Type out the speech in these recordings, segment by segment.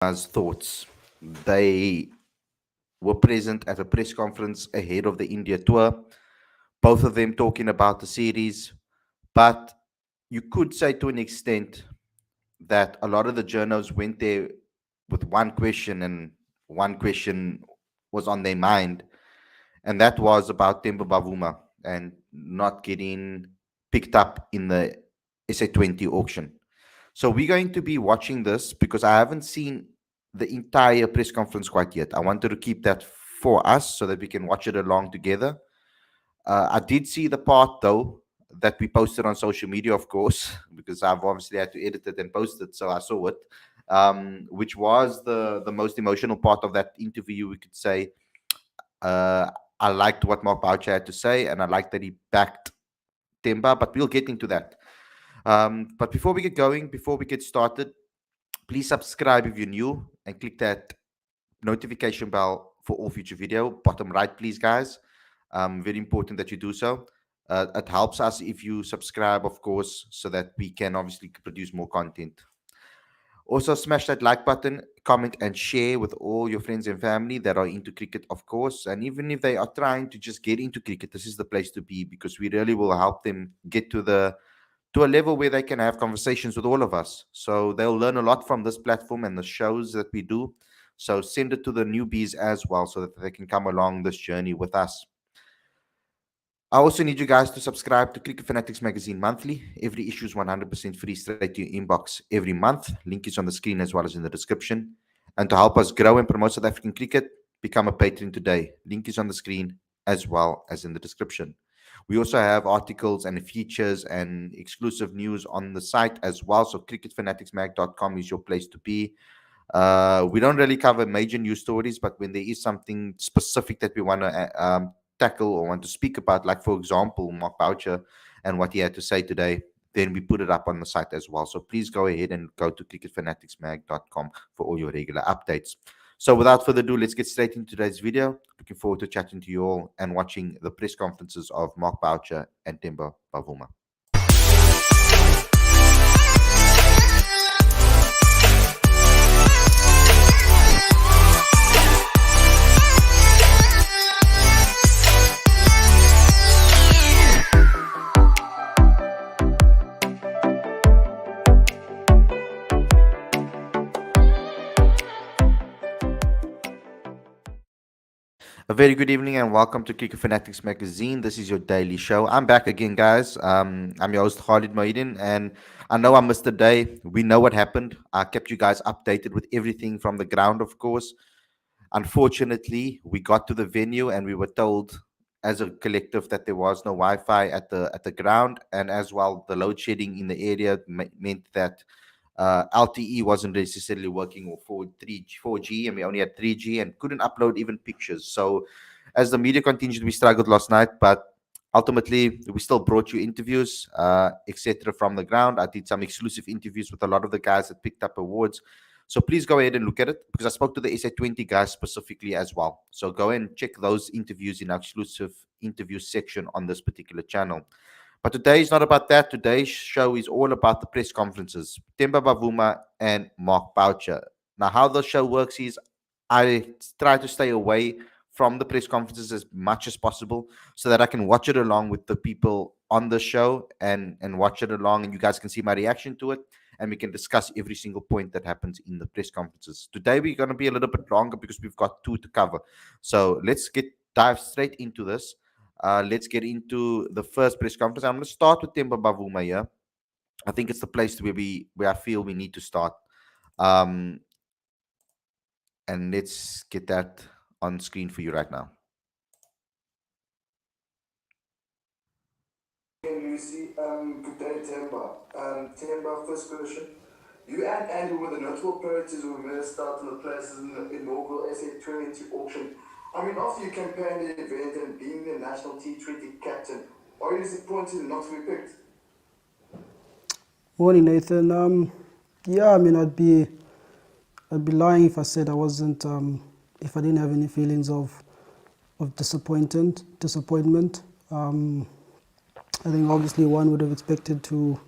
As thoughts. They were present at a press conference ahead of the India tour, both of them talking about the series. But you could say to an extent that a lot of the journos went there with one question, and one question was on their mind, and that was about Temba Bavuma and not getting picked up in the SA20 auction. So we're going to be watching this because I haven't seen the entire press conference quite yet. I wanted to keep that for us so that we can watch it along together. I did see the part though that we posted on social media, of course, because I've obviously had to edit it and post it, so I saw it, which was the most emotional part of that interview. We could say I liked what Mark Boucher had to say, and I liked that he backed Temba, but we'll get into that. But before we get going, before we get started, please subscribe if you're new and click that notification bell for all future video. Bottom right, please, guys. Very important that you do so. It helps us if you subscribe, of course, so that we can obviously produce more content. Also, smash that like button, comment, and share with all your friends and family that are into cricket, of course. And even if they are trying to just get into cricket, this is the place to be because we really will help them get to a level where they can have conversations with all of us. So they'll learn a lot from this platform and the shows that we do. So send it to the newbies as well so that they can come along this journey with us. I also need you guys to subscribe to Cricket Fanatics Magazine monthly. Every issue is 100% free straight to your inbox every month. Link is on the screen as well as in the description. And to help us grow and promote South African cricket, become a patron today. Link is on the screen as well as in the description. We also have articles and features and exclusive news on the site as well. So cricketfanaticsmag.com is your place to be. We don't really cover major news stories, but when there is something specific that we want to tackle or want to speak about, like for example, Mark Boucher and what he had to say today, then we put it up on the site as well. So please go ahead and go to cricketfanaticsmag.com for all your regular updates. So without further ado, let's get straight into today's video. Looking forward to chatting to you all and watching the press conferences of Mark Boucher and Temba Bavuma. A very good evening and welcome to Cricket Fanatics Magazine. This is your daily show. I'm back again, guys. I'm your host, Khalid, and I know I missed a day. We know what happened. I kept you guys updated with everything from the ground, of course. Unfortunately, we got to the venue and we were told as a collective that there was no Wi-Fi at the ground, and as well the load shedding in the area meant that LTE wasn't necessarily working, or 4G, and we only had 3G and couldn't upload even pictures. So, as the media continued, we struggled last night, but ultimately we still brought you interviews, etc. from the ground. I did some exclusive interviews with a lot of the guys that picked up awards. So please go ahead and look at it because I spoke to the SA20 guys specifically as well. So go and check those interviews in our exclusive interview section on this particular channel. But today is not about that. Today's show is all about the press conferences, Temba Bavuma and Mark Boucher. Now, how the show works is I try to stay away from the press conferences as much as possible so that I can watch it along with the people on the show and watch it along, and you guys can see my reaction to it, and we can discuss every single point that happens in the press conferences. Today, we're going to be a little bit longer because we've got two to cover. So let's dive straight into this. Let's get into the first press conference. I'm going to start with Temba Bavuma here. I think it's the place where I feel we need to start. And let's get that on screen for you right now. Lucy, good day, Temba. Temba, first question. You and Andy were the notable priorities when we started the places in the inaugural SA20 auction. I mean, after you campaigned the event and being the national T20 captain, are you disappointed not to be picked? Morning, Nathan. Yeah, I mean, I'd be lying if I said I wasn't, if I didn't have any feelings of disappointment. I think obviously one would have expected to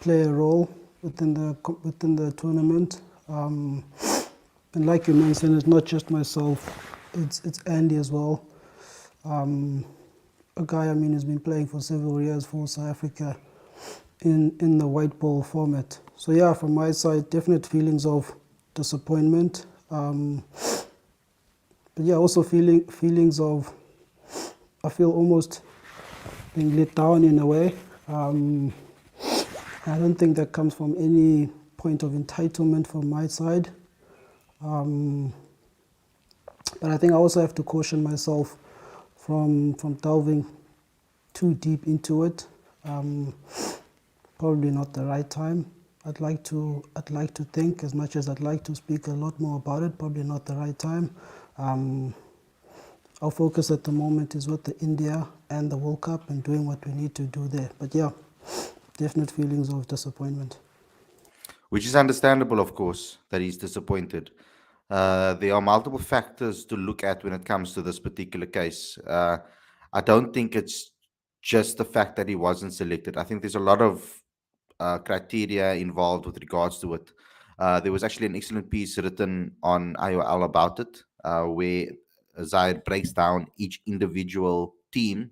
play a role within the tournament. And like you mentioned, it's not just myself, it's Andy as well. A guy, I mean, who's been playing for several years for South Africa in the white ball format. So yeah, from my side, definite feelings of disappointment. But yeah, also feelings of, I feel almost being let down in a way. I don't think that comes from any point of entitlement from my side. But I think I also have to caution myself from delving too deep into it. Probably not the right time. I'd like to think, as much as I'd like to speak a lot more about it, probably not the right time. Our focus at the moment is with the India and the World Cup and doing what we need to do there. But yeah, definite feelings of disappointment. Which is understandable, of course, that he's disappointed. There are multiple factors to look at when it comes to this particular case. I don't think it's just the fact that he wasn't selected. I think there's a lot of criteria involved with regards to it. There was actually an excellent piece written on IOL about it, where Zayed breaks down each individual team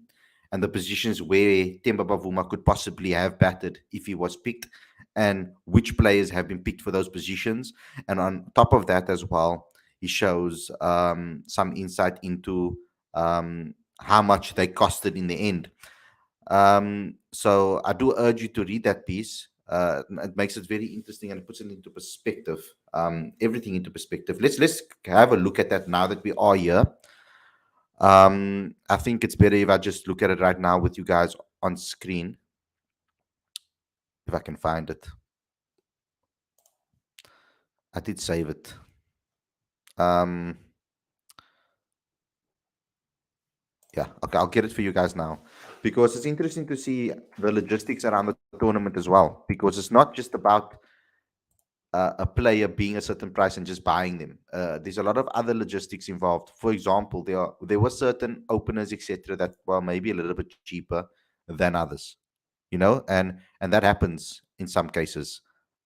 and the positions where Temba Bavuma could possibly have batted if he was picked, and which players have been picked for those positions. And on top of that, as well, he shows some insight into how much they costed in the end. So I do urge you to read that piece. It makes it very interesting and it puts it into perspective, everything into perspective. Let's have a look at that now that we are here. I think it's better if I just look at it right now with you guys on screen, if I can find it. I did save it. Yeah, okay, I'll get it for you guys now, because it's interesting to see the logistics around the tournament as well, because it's not just about a player being a certain price and just buying them. There's a lot of other logistics involved. For example, there were certain openers, etc., that were maybe a little bit cheaper than others, and that happens in some cases.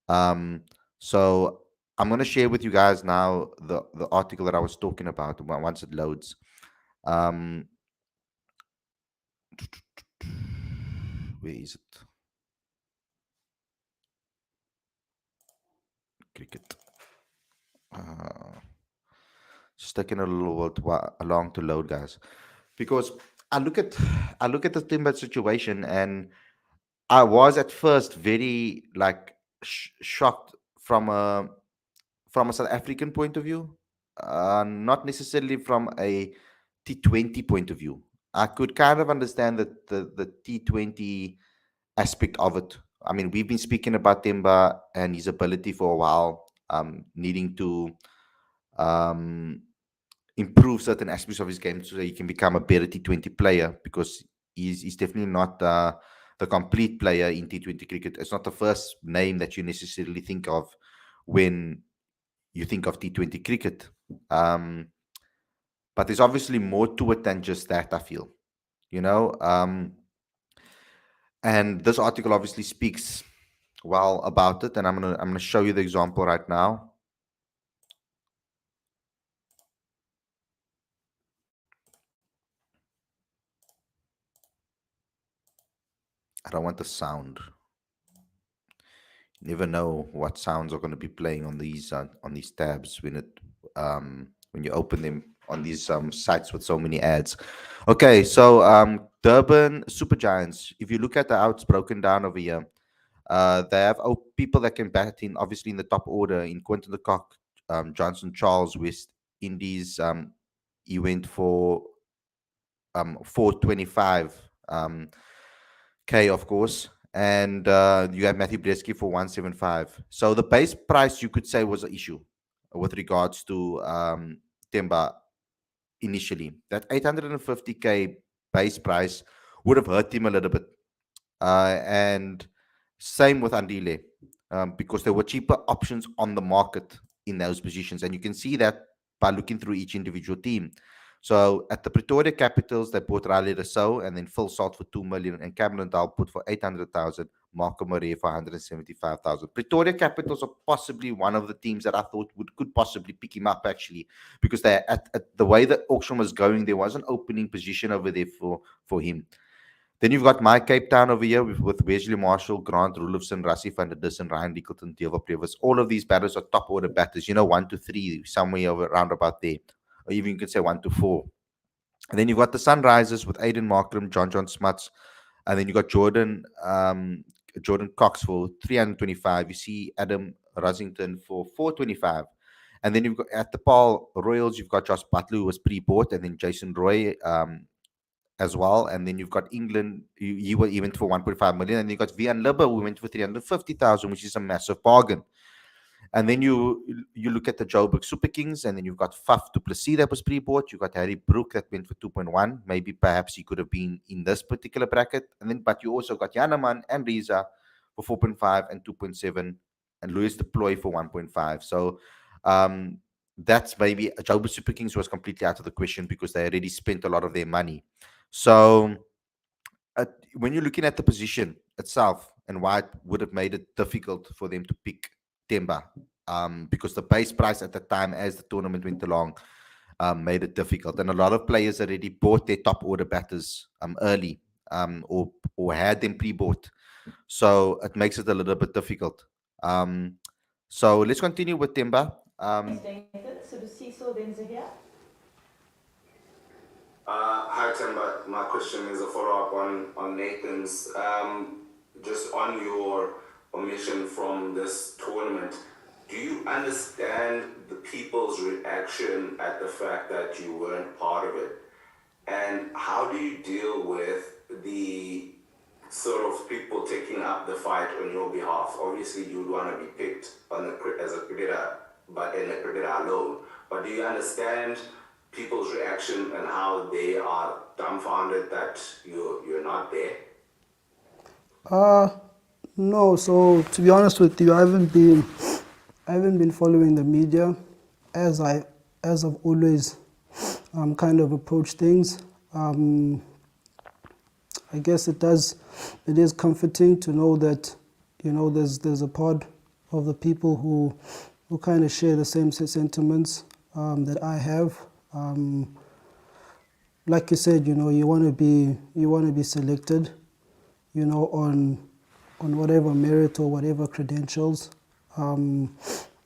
So I'm going to share with you guys now the article that I was talking about once it loads. Where is it? Cricket. Just taking a little while long to load, guys, because I look at I look at the Timber situation, and I was at first very like shocked from a South African point of view, not necessarily from a T20 point of view. I could kind of understand the T20 aspect of it. I mean, we've been speaking about Temba and his ability for a while, needing to um, improve certain aspects of his game so that he can become a better T20 player, because he's definitely not the complete player in T20 cricket. It's not the first name that you necessarily think of when you think of T20 cricket. But there's obviously more to it than just that, I feel, you know. And this article obviously speaks well about it, and I'm gonna show you the example right now. I don't want the sound. You never know what sounds are going to be playing on these tabs when you open them on these sites with so many ads. Okay, so Durban Supergiants. If you look at how it's broken down over here, they have people that can bat in, obviously in the top order, in Quinton de Kock, Johnson Charles, West Indies. He went for 425 K, of course. And you have Matthew Bresky for 175. So the base price, you could say, was an issue with regards to Temba initially. That 850K base price would have hurt him a little bit. And same with Andile, because there were cheaper options on the market in those positions. And you can see that by looking through each individual team. So at the Pretoria Capitals, they bought Riley Rousseau and then Phil Salt for 2 million and Cameron Dahl put for 800,000. Marco Moret for 175,000. Pretoria Capitals are possibly one of the teams that I thought could possibly pick him up, actually, because they at the way the auction was going, there was an opening position over there for him. Then you've got my Cape Town over here with Wesley Marshall, Grant Rulofson, Rassie van der Dussen, Ryan Rickleton, Theo Previs. All of these batters are top order batters, 1 to 3, somewhere around about there. Or even you could say 1 to 4. And then you've got the Sunrisers with Aiden Markram, John Smuts. And then you got Jordan Cox for 325. You see Adam Rosington for 425. And then you've got at the Paul Royals, you've got Josh Butler, who was pre-bought, and then Jason Roy as well. And then you've got England, you were even for 1.5 million. And then you got Vian Libba, who went for 350,000, which is a massive bargain. And then you look at the Joburg Super Kings, and then you've got Faf du Plessis that was pre-bought. You got Harry Brook that went for 2.1. Maybe perhaps he could have been in this particular bracket. And then, but you also got Yanaman and Riza for 4.5 and 2.7, and Louis Deploy for 1.5. So that's maybe Joburg Super Kings was completely out of the question because they already spent a lot of their money. So when you're looking at the position itself and why it would have made it difficult for them to pick Temba, because the base price at the time as the tournament went along made it difficult, and a lot of players already bought their top order batters early, or had them pre-bought, so it makes it a little bit difficult. So let's continue with Temba. Hi Temba, my question is a follow-up on Nathan's. Just on your omission from this tournament, do you understand the people's reaction at the fact that you weren't part of it? And how do you deal with the sort of people taking up the fight on your behalf? Obviously, you'd want to be picked as a cricketer, but in a cricketer alone. But do you understand people's reaction and how they are dumbfounded that you're not there? No. So to be honest with you, I haven't been following the media as I've always kind of approached things. I guess it is comforting to know that there's a part of the people who kind of share the same sentiments that I have. Like you said, you want to be selected, on whatever merit or whatever credentials that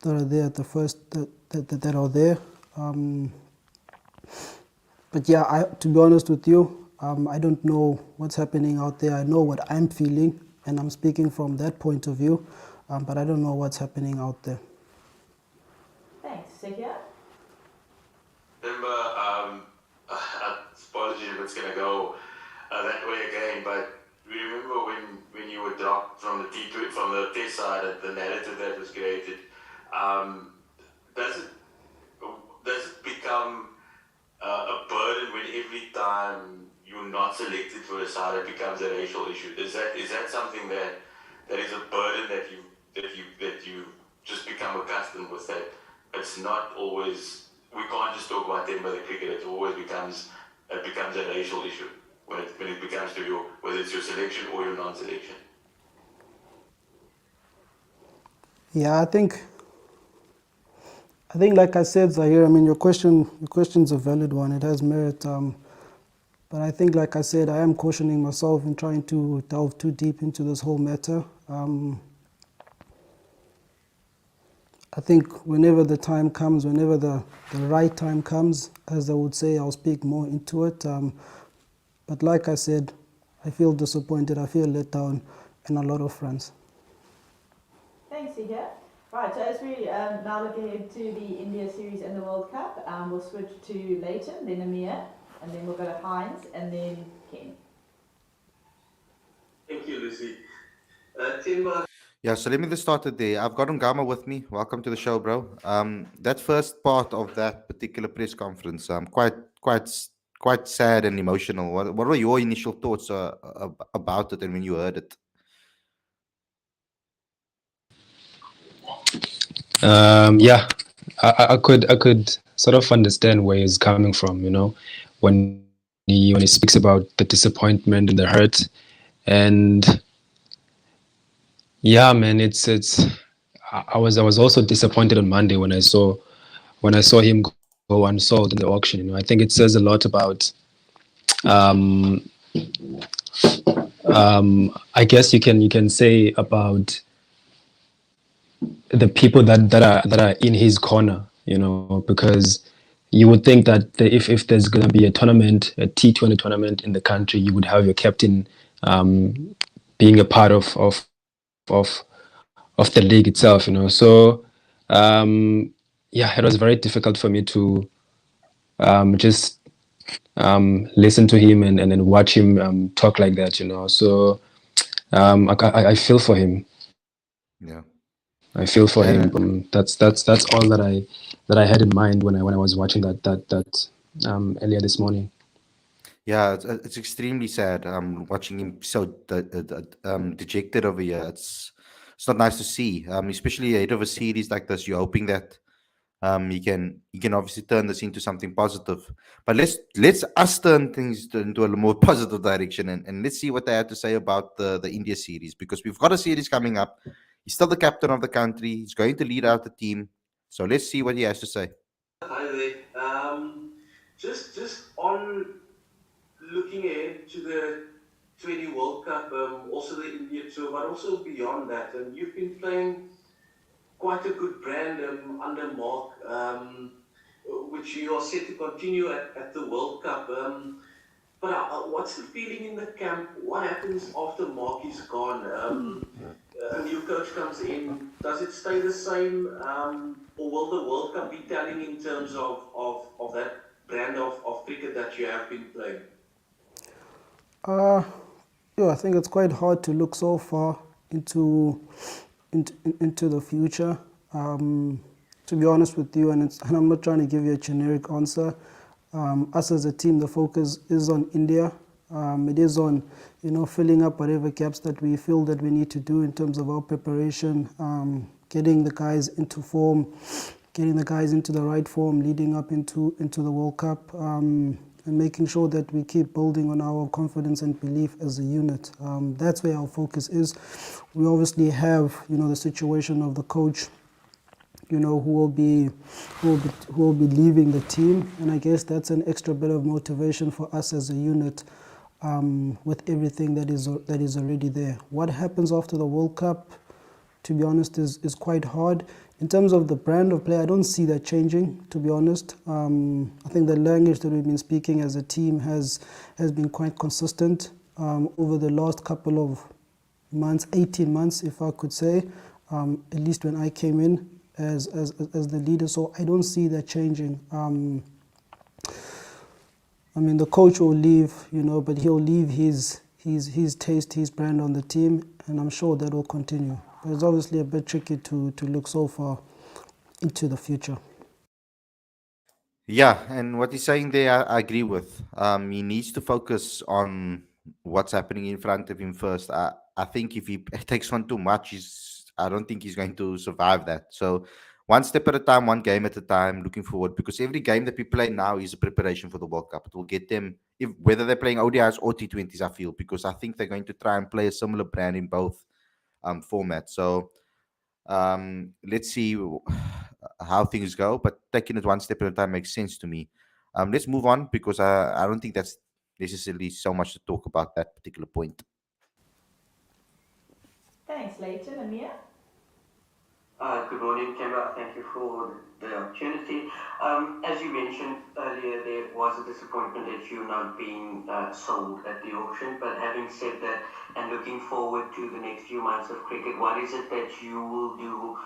are there at the first that are there. But yeah, to be honest with you, I don't know what's happening out there. I know what I'm feeling, and I'm speaking from that point of view, but I don't know what's happening out there. Thanks. Sekia? Remember, apologies if it's going to go that way again, but remember when you were dropped from the test side, the narrative that was created, does it become a burden when every time you're not selected for a side it becomes a racial issue? Is that something that is a burden that you just become accustomed with, that it's not always, we can't just talk about Temba the cricketer, it always becomes a racial issue when it becomes to whether it's your selection or your non-selection? Yeah, I think like I said, Zahir, I mean your question's a valid one. It has merit. But I think, like I said, I am cautioning myself in trying to delve too deep into this whole matter. I think whenever the time comes, whenever the right time comes, as I would say, I'll speak more into it. But like I said, I feel disappointed, I feel let down in a lot of fronts. Thanks, Sekia. Right, so as we now look ahead to the India series and the World Cup, we'll switch to Leighton, then Amir, and then we'll go to Heinz, and then Ken. Thank you, Lucy. Temba. Yeah, so let me just start it there. I've got Ngama with me. Welcome to the show, bro. That first part of that particular press conference, quite sad and emotional. What were your initial thoughts about it and when you heard it? Yeah, I could sort of understand where he's coming from, when he speaks about the disappointment and the hurt, and Yeah, man, it's. I was also disappointed on Monday when I saw him go unsold in the auction. I think it says a lot about um, I guess you can say about the people that are in his corner, because you would think that if there's gonna be a tournament, a T20 tournament in the country, you would have your captain being a part of the league itself, So yeah, it was very difficult for me to just listen to him and then watch him talk like that. So I feel for him. Yeah. I feel for him. And That's all that I had in mind when I was watching that earlier this morning. yeah, it's extremely sad watching him so dejected over here. It's not nice to see, especially ahead of a series like this. You're hoping that he can obviously turn this into something positive. But let's us turn things into a more positive direction, and let's see what they have to say about the India series, because we've got a series coming up. He's still the captain of the country. He's going to lead out the team. So let's see what he has to say. Hi there. Just on looking ahead to the 20 World Cup, also the India tour, but also beyond that. You've been playing quite a good brand under Mark, which you are set to continue at the World Cup. But what's the feeling in the camp? What happens after Mark is gone? A new coach comes in. Does it stay the same, or will the World Cup be telling in terms of that brand of cricket that you have been playing? Uh, yeah, I think it's quite hard to look so far into into the future. To be honest with you, and I'm not trying to give you a generic answer. Us as a team, the focus is on India. It is on, filling up whatever gaps that we feel that we need to do in terms of our preparation, getting the guys into form, getting the guys into the right form, leading up into the World Cup, and making sure that we keep building on our confidence and belief as a unit. That's where our focus is. We obviously have, the situation of the coach, who will be leaving the team, and I guess that's an extra bit of motivation for us as a unit, with everything that is already there. What happens after the World Cup, to be honest, is quite hard. In terms of the brand of play, I don't see that changing, to be honest. I think the language that we've been speaking as a team has been quite consistent over the last couple of months, 18 months, if I could say, at least when I came in as the leader. So I don't see that changing. The coach will leave, but he'll leave his taste, his brand on the team, and I'm sure that will continue. But it's obviously a bit tricky to look so far into the future. Yeah, and what he's saying there, I agree with. He needs to focus on what's happening in front of him first. I think if he takes on too much, I don't think he's going to survive that. So, one step at a time, one game at a time, looking forward, because every game that we play now is a preparation for the World Cup. It will get them, whether they're playing ODIs or T20s, I feel, because I think they're going to try and play a similar brand in both formats. So, let's see how things go, but taking it one step at a time makes sense to me. Let's move on, because I don't think that's necessarily so much to talk about that particular point. Thanks, Leighton. Amir? Good morning, Temba. Thank you for the opportunity. As you mentioned earlier, there was a disappointment at you not being sold at the auction. But having said that, and looking forward to the next few months of cricket, what is it that you will do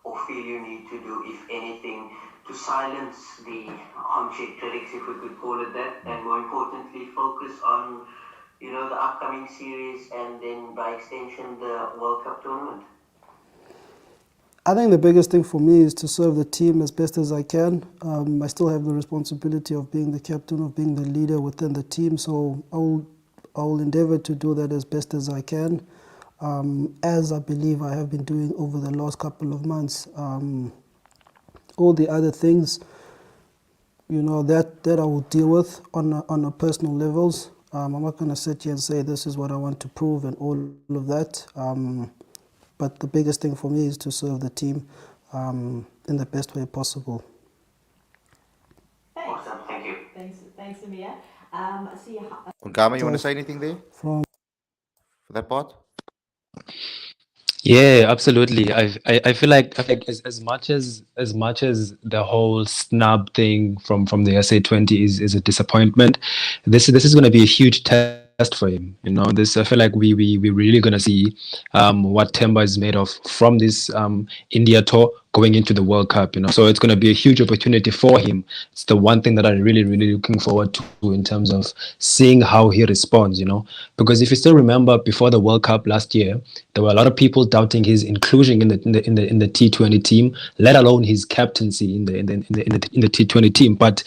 or feel you need to do, if anything, to silence the armchair critics, if we could call it that, and more importantly, focus on the upcoming series and then by extension the World Cup tournament? I think the biggest thing for me is to serve the team as best as I can. I still have the responsibility of being the captain, of being the leader within the team, so I will endeavor to do that as best as I can, as I believe I have been doing over the last couple of months. All the other things, that I will deal with on a personal levels. I'm not going to sit here and say this is what I want to prove and all of that. but the biggest thing for me is to serve the team in the best way possible. Thanks. Awesome, thank you. Thanks, Amir. See how, Ongama, you want to say anything there From for that part? Yeah, absolutely. I feel like as much as the whole snub thing from the SA20 is a disappointment, this is going to be a huge test for him. This I feel like we really going to see what Temba is made of from this India tour going into the World Cup. So it's going to be a huge opportunity for him. It's the one thing that I'm really looking forward to in terms of seeing how he responds. Because if you still remember before the World Cup last year, there were a lot of people doubting his inclusion in the T20 team, let alone his captaincy in the T20 team. But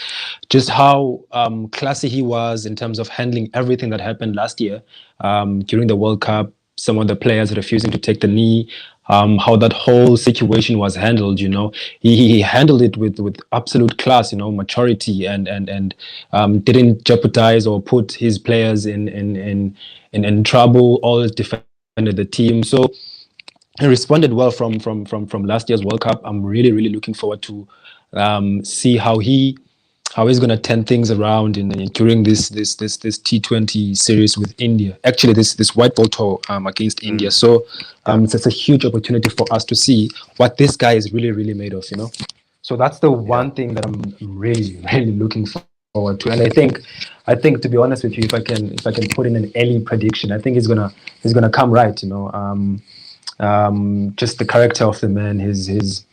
just how classy he was in terms of handling everything that happened last year during the World Cup, some of the players refusing to take the knee, how that whole situation was handled. He handled it with absolute class, maturity, and didn't jeopardize or put his players in trouble. Always defended the team. So he responded well from last year's World Cup. I'm really looking forward to see how he's going to turn things around during this T20 series with India. Actually, this white ball tour against India. So it's a huge opportunity for us to see what this guy is really made of. So that's the one thing that I'm really looking forward to. And I think to be honest with you, if I can put in an early prediction, I think he's gonna come right. Just the character of the man, his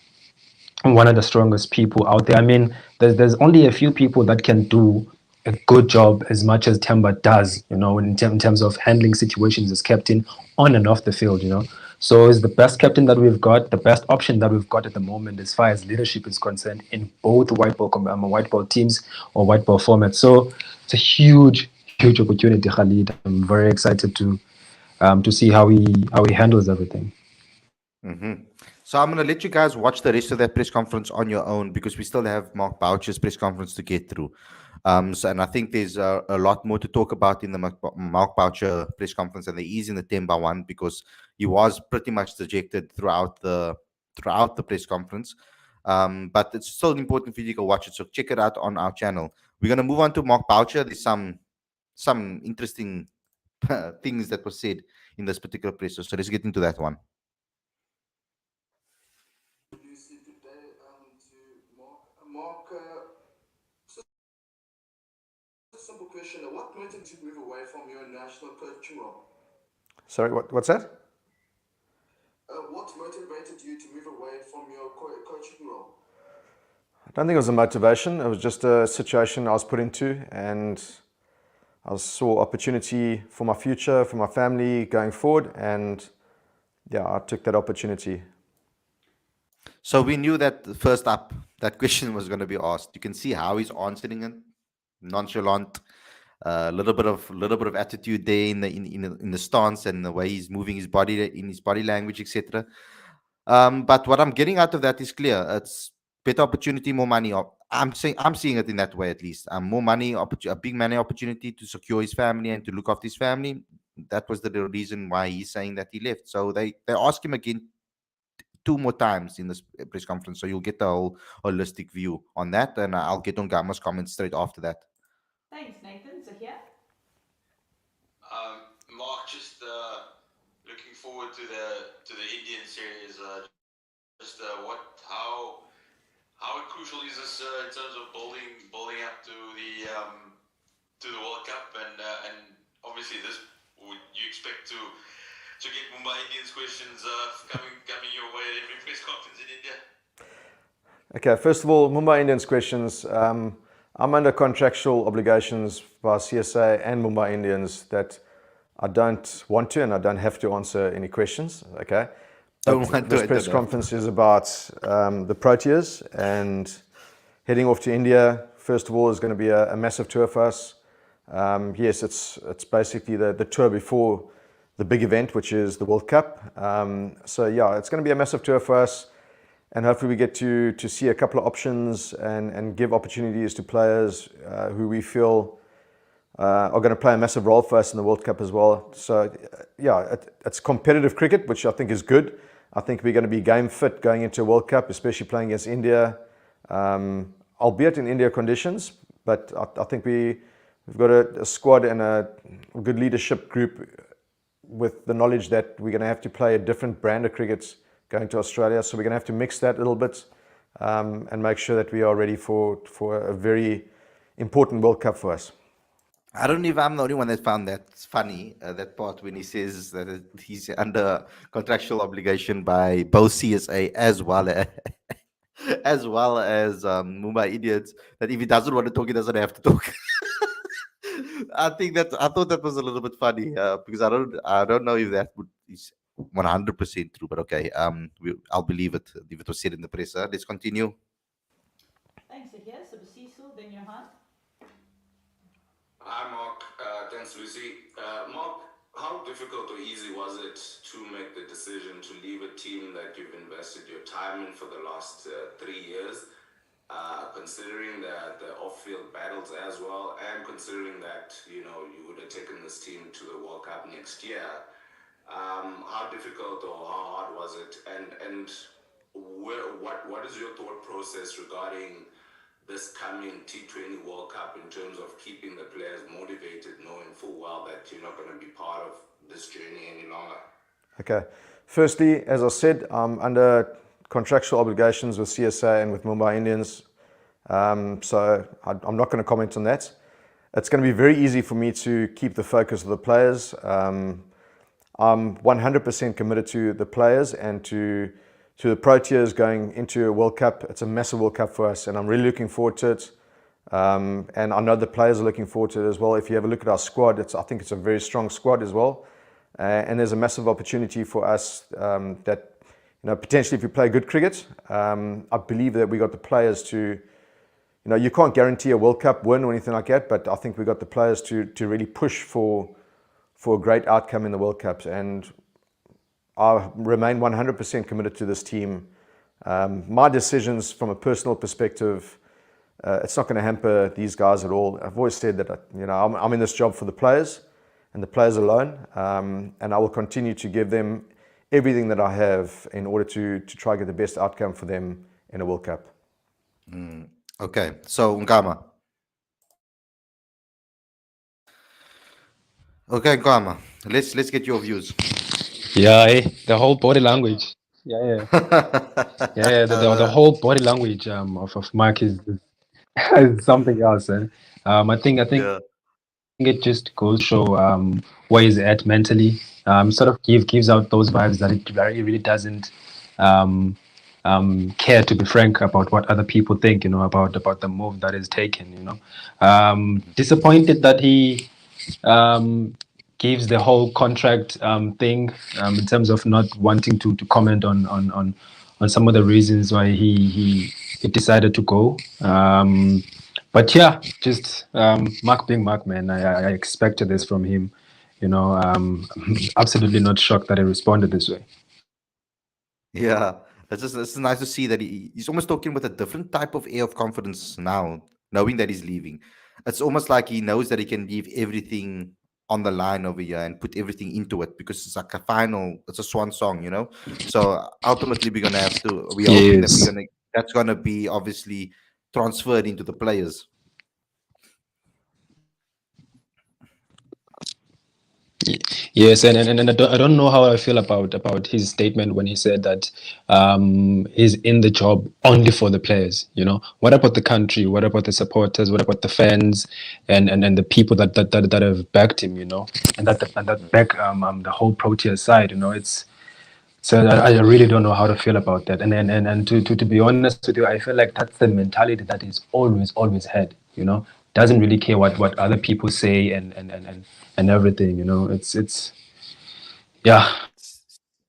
one of the strongest people out there. I mean, there's only a few people that can do a good job as much as Temba does, in terms of handling situations as captain on and off the field. So he's the best captain that we've got, the best option that we've got at the moment as far as leadership is concerned in both white ball teams or white ball formats. So it's a huge opportunity, Khalid. I'm very excited to see how he handles everything. Mm-hmm. So I'm going to let you guys watch the rest of that press conference on your own because we still have Mark Boucher's press conference to get through. And I think there's a lot more to talk about in the Mark Boucher press conference than there is in the Temba one because he was pretty much dejected throughout the press conference. But it's still important for you to go watch it. So check it out on our channel. We're going to move on to Mark Boucher. There's some interesting things that were said in this particular press. So let's get into that one. Today to Mark, just a simple question. What motivated you to move away from your national coaching role? Sorry, what's that? What motivated you to move away from your coaching role? I don't think it was a motivation. It was just a situation I was put into, and I saw opportunity for my future, for my family going forward, and I took that opportunity. So we knew that first up, that question was going to be asked. You can see how he's answering it, nonchalant, a little bit of attitude there in the stance and the way he's moving his body in his body language, etc. But what I'm getting out of that is clear. It's better opportunity, more money. I'm seeing it in that way at least. More money, a big money opportunity to secure his family and to look after his family. That was the real reason why he's saying that he left. So they ask him again 2 more times in this press conference, so you'll get the whole holistic view on that, and I'll get on Gama's comments straight after that. thanks, Nathan. So here. Mark, just looking forward to the Indian series. How crucial is this in terms of building up to the World Cup, and obviously would you expect to get Mumbai Indians questions coming your way at every press conference in India? Okay, first of all, Mumbai Indians questions. I'm under contractual obligations by CSA and Mumbai Indians that I don't want to and I don't have to answer any questions. Okay, this press conference is about the Proteas and heading off to India. First of all, is going to be a massive tour for us. Yes, it's basically the tour before the big event, which is the World Cup. So it's going to be a massive tour for us, and hopefully we get to see a couple of options and give opportunities to players who we feel are going to play a massive role for us in the World Cup as well. So it's competitive cricket, which I think is good. I think we're going to be game fit going into a World Cup, especially playing against India, albeit in India conditions. But I think we've got a squad and a good leadership group with the knowledge that we're going to have to play a different brand of cricket going to Australia. So we're going to have to mix that a little bit and make sure that we are ready for a very important World Cup for us. I don't know if I'm the only one that found that funny, that part when he says that he's under contractual obligation by both CSA as well as Mumbai Indians, that if he doesn't want to talk, he doesn't have to talk. I thought that was a little bit funny because I don't know if that is 100% true, but okay, I'll believe it if it was said in the press. Let's continue. Thanks, Akia. So Cecil, then Johan. Hi, Mark. Thanks, Lucy. Mark, how difficult or easy was it to make the decision to leave a team that you've invested your time in for the last 3 years, considering the off-field battles as well, and considering that you would have taken this team to the World Cup next year? How difficult or how hard was it? And what is your thought process regarding this coming T20 World Cup in terms of keeping the players motivated, knowing full well that you're not going to be part of this journey any longer? Okay. Firstly, as I said, I'm under contractual obligations with CSA and with Mumbai Indians. So I'm not going to comment on that. It's going to be very easy for me to keep the focus of the players. I'm 100% committed to the players and to the Proteas going into a World Cup. It's a massive World Cup for us, and I'm really looking forward to it. And I know the players are looking forward to it as well. If you have a look at our squad, I think it's a very strong squad as well. And there's a massive opportunity for us that, potentially if we play good cricket, I believe that we got the players to, you can't guarantee a World Cup win or anything like that, but I think we got the players to really push for a great outcome in the World Cups. And I remain 100% committed to this team. My decisions from a personal perspective, it's not going to hamper these guys at all. I've always said that I'm in this job for the players and the players alone, and I will continue to give them everything that I have in order to try to get the best outcome for them in a World Cup. Okay, so Ngama. Okay, Ngama, let's get your views. Yeah, the whole body language. Yeah. The whole body language of Mark is something else. I think Yeah. it just goes to show where he's at mentally. Sort of gives out those vibes that it really doesn't care, to be frank, about what other people think. About the move that is taken. Disappointed that he gives the whole contract thing in terms of not wanting to comment on some of the reasons why he decided to go. But yeah, just Mark being Mark, man. I expected this from him. Absolutely not shocked that he responded this way. Yeah, it's nice to see that he's almost talking with a different type of air of confidence now, knowing that he's leaving. It's almost like he knows that he can leave everything on the line over here and put everything into it because it's like it's a swan song. So ultimately, we're hoping that that's gonna be obviously transferred into the players. Yes, and I don't know how I feel about his statement when he said that he's in the job only for the players. What about the country? What about the supporters? What about the fans and the people that have backed him? And that back the whole Protea side. It's so I really don't know how to feel about that. And to be honest with you, I feel like that's the mentality that he's always had. Doesn't really care what other people say and everything. It's yeah.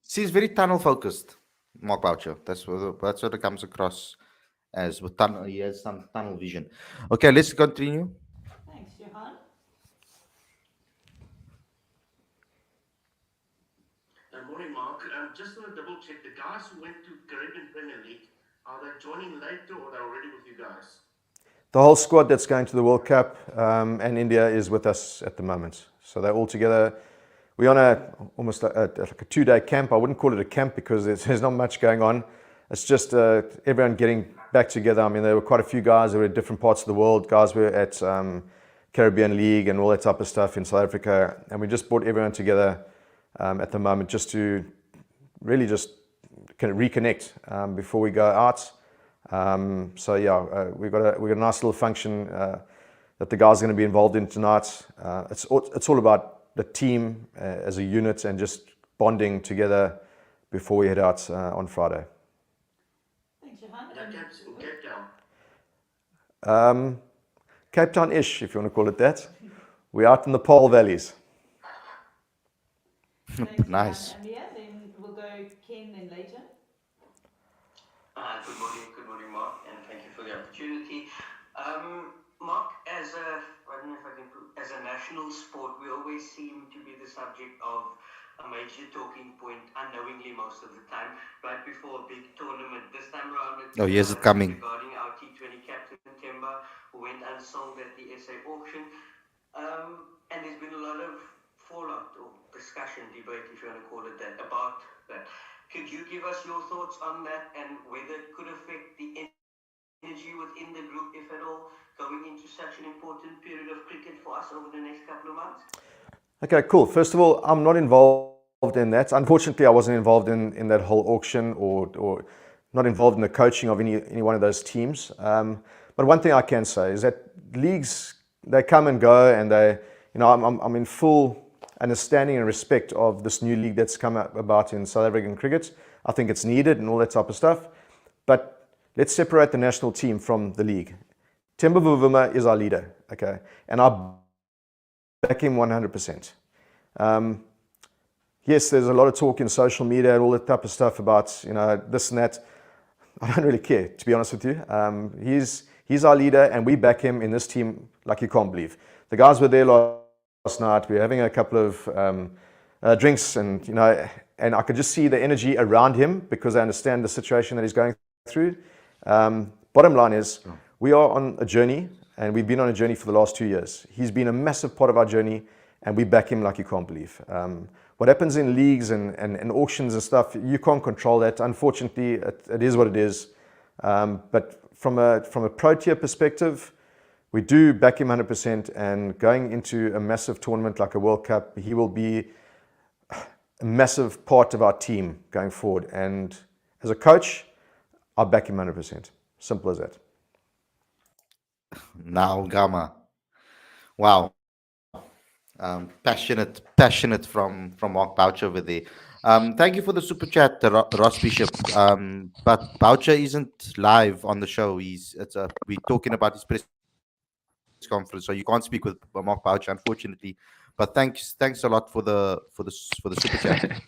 Seems very tunnel focused, Mark Boucher. That's what it comes across as with tunnel. He has some tunnel vision. Okay, let's continue. Thanks, Johan. Morning, Mark. Just want to double check, the guys who went to Caribbean Premier League, are they joining later or are they already with you guys? The whole squad that's going to the World Cup and India is with us at the moment. So they're all together. we're on almost like a 2-day camp. I wouldn't call it a camp because there's not much going on. It's just everyone getting back together. I mean, there were quite a few guys that were at different parts of the world. Guys were at Caribbean League and all that type of stuff in South Africa. And we just brought everyone together at the moment just to really just kind of reconnect before we go out. So yeah, we've got a nice little function that the guys are going to be involved in tonight. It's all about the team as a unit and just bonding together before we head out on Friday. Thanks, Johan. Cape Town. Cape Town-ish, if you want to call it that. We're out in the Paarl Valleys. Thanks, Nice. Johan and Mia. Then we'll go Ken and Leighton. Good morning, Mark, and thank you for the opportunity. Mark, as a national sport, we always seem to be the subject of a major talking point unknowingly most of the time, right before a big tournament. This time around, Oh, here's it coming. regarding our T20 captain Temba, who went unsold at the SA auction. And there's been a lot of fallout or discussion, debate, if you want to call it that, about that. Could you give us your thoughts on that and whether it could affect the energy within the group, if at all, going into such an important period of cricket for us over the next couple of months? Okay, cool. First of all, I'm not involved in that. Unfortunately, I wasn't involved in that whole auction or not involved in the coaching of any one of those teams. But one thing I can say is that leagues, they come and go, and I'm in full understanding and respect of this new league that's come about in South African cricket. I think it's needed and all that type of stuff. But let's separate the national team from the league. Temba Bavuma is our leader, okay? And I back him 100%. Yes, there's a lot of talk in social media and all that type of stuff about, this and that. I don't really care, to be honest with you. He's our leader, and we back him in this team like you can't believe. The guys were there last night. We were having a couple of drinks, and and I could just see the energy around him because I understand the situation that he's going through. Bottom line is, we are on a journey, and we've been on a journey for the last 2 years. He's been a massive part of our journey, and we back him like you can't believe. What happens in leagues and auctions and stuff, you can't control that. Unfortunately, it is what it is. But from a pro-tier perspective, we do back him 100%, and going into a massive tournament like a World Cup, he will be a massive part of our team going forward. And as a coach, I back him 100%. Simple as that. Now, Gama. Wow. Passionate from Mark Boucher over there. Thank you for the super chat, Ross Bishop. But Boucher isn't live on the show. We're talking about his press conference, so you can't speak with Mark Boucher, unfortunately. But thanks a lot for the super chat.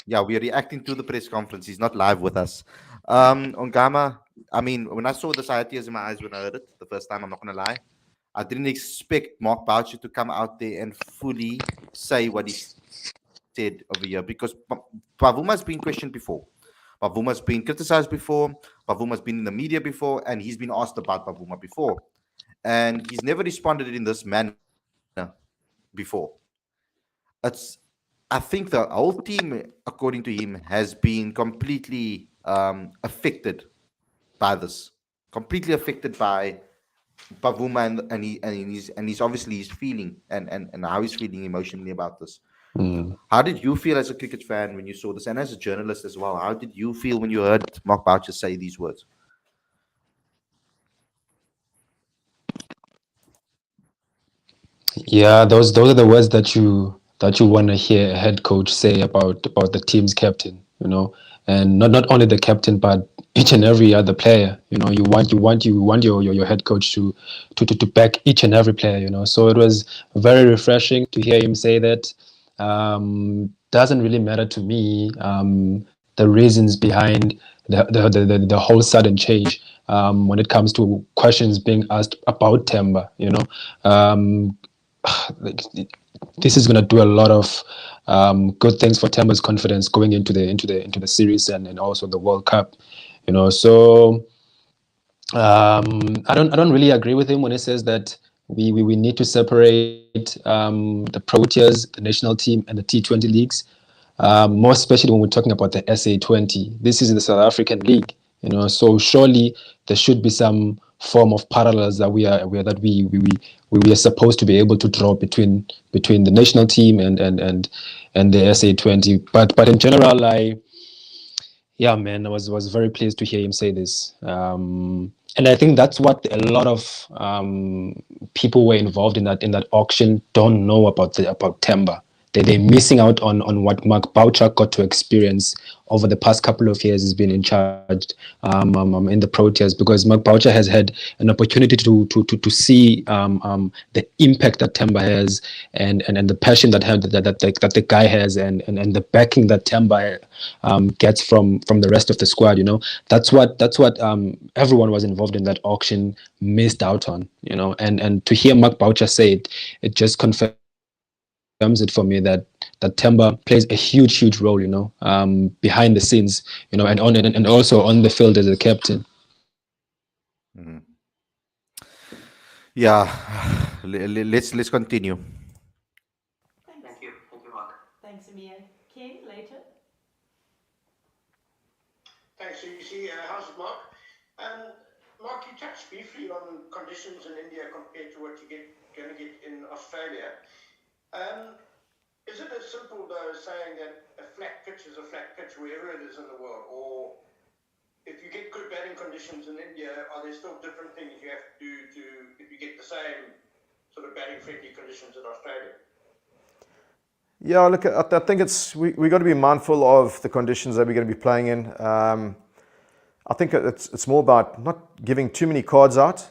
Yeah, we're reacting to the press conference. He's not live with us. On Gama, I mean, when I saw this, I had tears in my eyes when I heard it the first time. I'm not gonna lie. I didn't expect Mark Boucher to come out there and fully say what he said over here, because Bavuma's been questioned before. Bavuma's been criticized before. Bavuma's been in the media before, and he's been asked about Bavuma before. And he's never responded in this manner before. I think the whole team, according to him, has been completely affected by this. Completely affected by Bavuma and he's obviously his feeling and how he's feeling emotionally about this. How did you feel as a cricket fan when you saw this, and as a journalist as well? How did you feel when you heard Mark Boucher say these words? Yeah, those are the words that you want to hear a head coach say about the team's captain, and not only the captain, but each and every other player. You want your head coach to back each and every player. So it was very refreshing to hear him say that. Doesn't really matter to me the reasons behind the whole sudden change when it comes to questions being asked about Temba. This is going to do a lot of good things for Temba's confidence going into the series and also the World Cup. So I don't really agree with him when he says that We need to separate the Proteas, the national team, and the T20 leagues. More especially when we're talking about the SA20. This is the South African league, So surely there should be some form of parallels that we are supposed to be able to draw between the national team and the SA20. But in general, yeah, man, I was very pleased to hear him say this. And I think that's what a lot of people were involved in that auction don't know about Temba. They're missing out on what Mark Boucher got to experience over the past couple of years. He's been in charge in the Proteas, because Mark Boucher has had an opportunity to see the impact that Temba has, and the passion that the guy has, and the backing that Temba gets from the rest of the squad. That's what everyone was involved in that auction missed out on. And to hear Mark Boucher say it just confirms it for me that Temba plays a huge role, behind the scenes, and also on the field as a captain. Mm-hmm. Yeah, let's continue. Thank you, Mark. Thanks, Amir. Ken, later. Thanks, Lucy. How's it, Mark? Mark, you touched briefly on conditions in India compared to what you're going to get in Australia. Is it as simple, though, as saying that a flat pitch is a flat pitch wherever it is in the world? Or if you get good batting conditions in India, are there still different things you have to do if you get the same sort of batting-friendly conditions in Australia? Yeah, look, I think we got to be mindful of the conditions that we're going to be playing in. I think it's more about not giving too many cards out,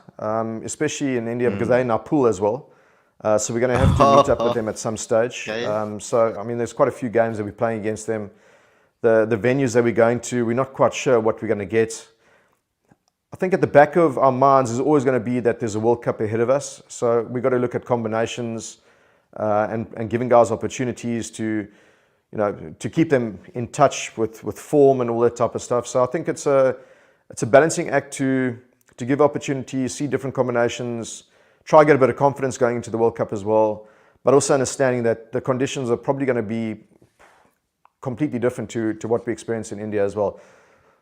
especially in India, because they're in our pool as well. So we're going to have to meet up with them at some stage. So, I mean, there's quite a few games that we're playing against them. The venues that we're going to, we're not quite sure what we're going to get. I think at the back of our minds is always going to be that there's a World Cup ahead of us. So we've got to look at combinations and giving guys opportunities to keep them in touch with form and all that type of stuff. So I think it's a balancing act to give opportunities, see different combinations, try to get a bit of confidence going into the World Cup as well, but also understanding that the conditions are probably going to be completely different to what we experience in India as well.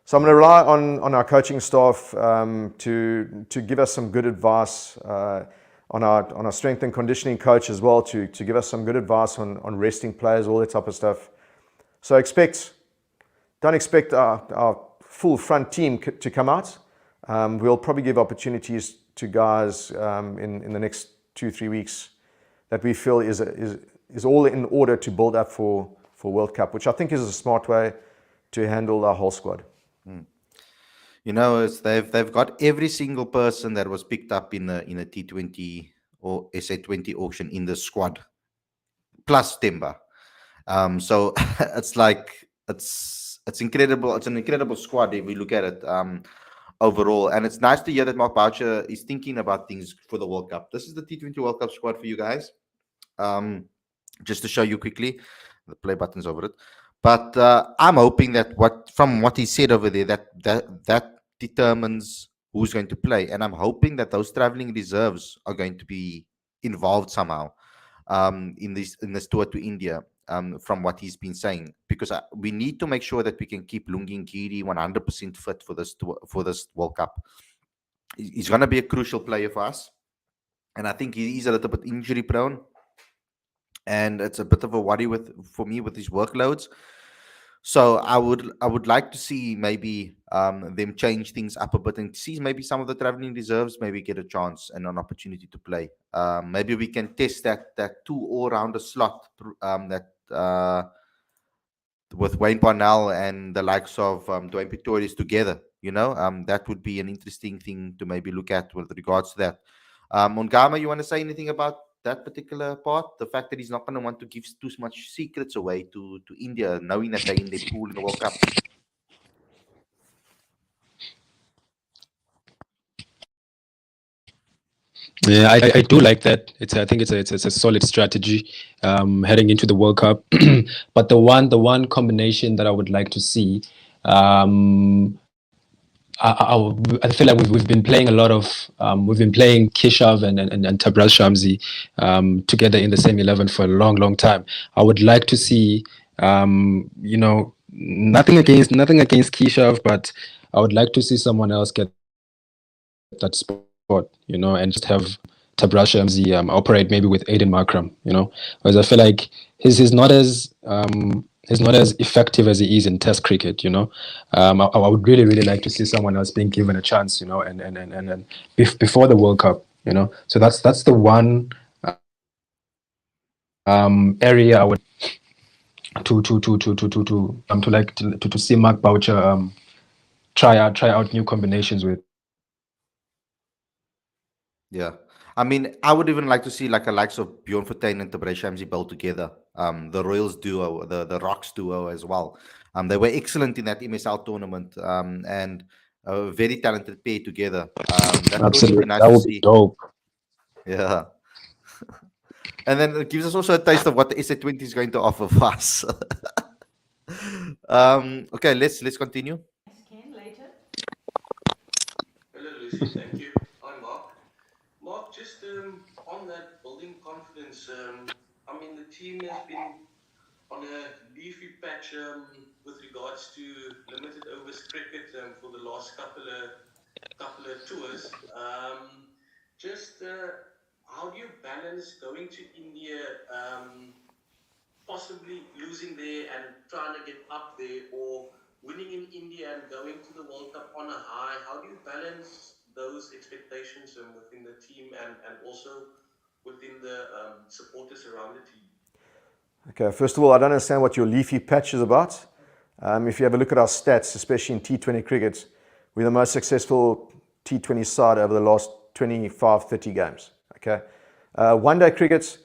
So I'm going to rely on our coaching staff to give us some good advice, on our strength and conditioning coach as well to give us some good advice on resting players, all that type of stuff. So don't expect our full front team to come out. We'll probably give opportunities to guys in the next 2-3 weeks that we feel is all in order to build up for World Cup, which I think is a smart way to handle our whole squad. They've got every single person that was picked up in a T20 or SA20 auction in the squad, plus Temba. So it's like it's incredible. It's an incredible squad if we look at it overall, and it's nice to hear that Mark Boucher is thinking about things for the World Cup. This is the T20 World Cup squad for you guys. Just to show you quickly, the play button's over it. But I'm hoping that from what he said over there, that determines who's going to play, and I'm hoping that those traveling reserves are going to be involved somehow in this tour to India. From what he's been saying, because we need to make sure that we can keep Lungi Ngidi 100% fit for this World Cup. He's going to be a crucial player for us, and I think he is a little bit injury prone, and it's a bit of a worry for me with his workloads. So I would like to see maybe them change things up a bit and see maybe some of the traveling reserves maybe get a chance and an opportunity to play. Maybe we can test that 2 all-rounder slot with Wayne Parnell and the likes of Dwayne Pretorius together. That would be an interesting thing to maybe look at with regards to that. Mongama, you want to say anything about that particular part? The fact that he's not going to want to give too much secrets away to India, knowing that they're in their pool in the World Cup. Yeah, I do like that. I think it's a solid strategy heading into the World Cup. But the one combination that I would like to see, I feel like we've been playing a lot of we've been playing Kishav and Tabraz Shamsi together in the same 11 for a long time. I would like to see nothing against Kishav, but I would like to see someone else get that spot, and just have Tabraz Shamsi operate maybe with Aiden Markram, because I feel like he's not as effective as he is in Test cricket. I would really like to see someone else being given a chance, and before the World Cup. So that's the one area I would to see Mark Boucher try out new combinations with. Yeah. I mean, I would even like to see like a likes of Bjorn Fortuin and Tabray Shamsi built together. The Royals duo, the Rocks duo as well. They were excellent in that MSL tournament. And a very talented pair together. That would also be Absolutely, nice that to would be see. dope. Yeah. And then it gives us also a taste of what the SA20 is going to offer for us. Okay, let's continue. Thanks, Ken. Later. Hello, Lucy. Thank you. I'm Mark. Mark, just on that building confidence, I mean, the team has been on a leafy patch with regards to limited overs cricket for the last couple of tours. Just how do you balance going to India, possibly losing there and trying to get up there, or winning in India and going to the World Cup on a high? How do you balance those expectations within the team and also within the supporters around the team? Okay, first of all, I don't understand what your leafy patch is about. If you have a look at our stats, especially in T20 cricket, we're the most successful T20 side over the last 25, 30 games. Okay, one-day cricket,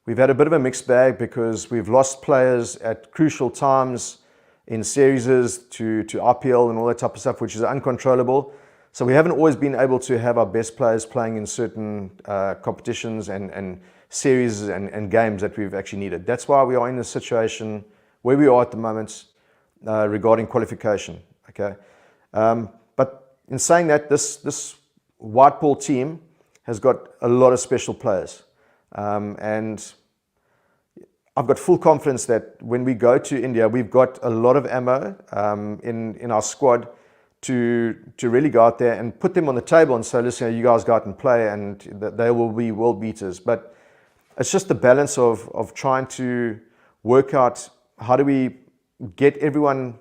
we've had a bit of a mixed bag because we've lost players at crucial times in series to IPL and all that type of stuff, which is uncontrollable. So we haven't always been able to have our best players playing in certain competitions and series and games that we've actually needed. That's why we are in the situation where we are at the moment regarding qualification. Okay, but in saying that, this white ball team has got a lot of special players, and I've got full confidence that when we go to India, we've got a lot of ammo in our squad to really go out there and put them on the table and say, listen, you guys go out and play, and they will be world beaters. But it's just the balance of trying to work out how do we get everyone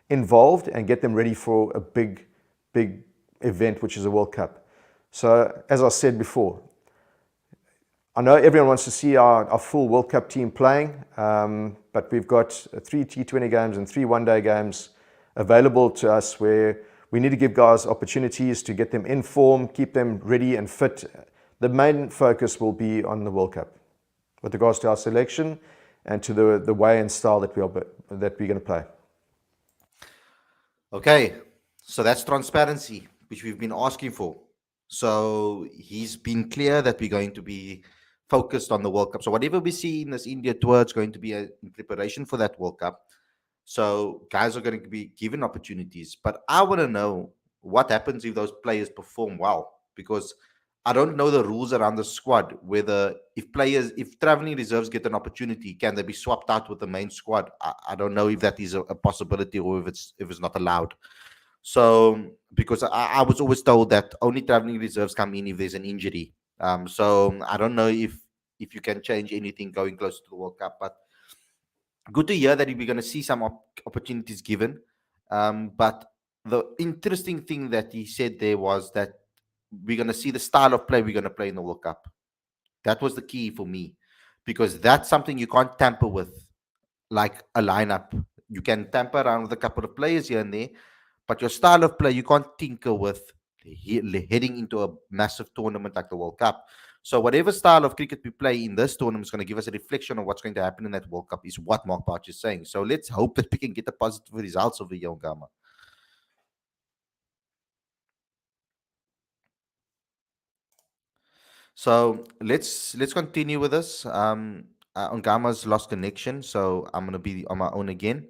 involved and get them ready for a big event, which is a World Cup. So as I said before, I know everyone wants to see our full World Cup team playing, but we've got 3 T20 games and 3 one-day games available to us where we need to give guys opportunities to get them in form, keep them ready and fit. The main focus will be on the World Cup with regards to our selection and to the way and style that we're going to play. Okay, so that's transparency, which we've been asking for. So he's been clear that we're going to be focused on the World Cup. So whatever we see in this India tour, it's going to be in preparation for that World Cup. So guys are going to be given opportunities. But I want to know what happens if those players perform well, because I don't know the rules around the squad, whether if traveling reserves get an opportunity, can they be swapped out with the main squad? I don't know if that is a possibility or if it's not allowed. So because I was always told that only traveling reserves come in if there's an injury. So I don't know if you can change anything going close to the World Cup, but good to hear that we're going to see some opportunities given. But the interesting thing that he said there was that we're going to see the style of play we're going to play in the World Cup. That was the key for me, because that's something you can't tamper with, like a lineup. You can tamper around with a couple of players here and there, but your style of play you can't tinker with heading into a massive tournament like the World Cup. So whatever style of cricket we play in this tournament is going to give us a reflection of what's going to happen in that World Cup, is what Mark Boucher is saying. So let's hope that we can get the positive results over here, Gama. So let's continue with this. Ongama's lost connection, so I'm gonna be on my own again.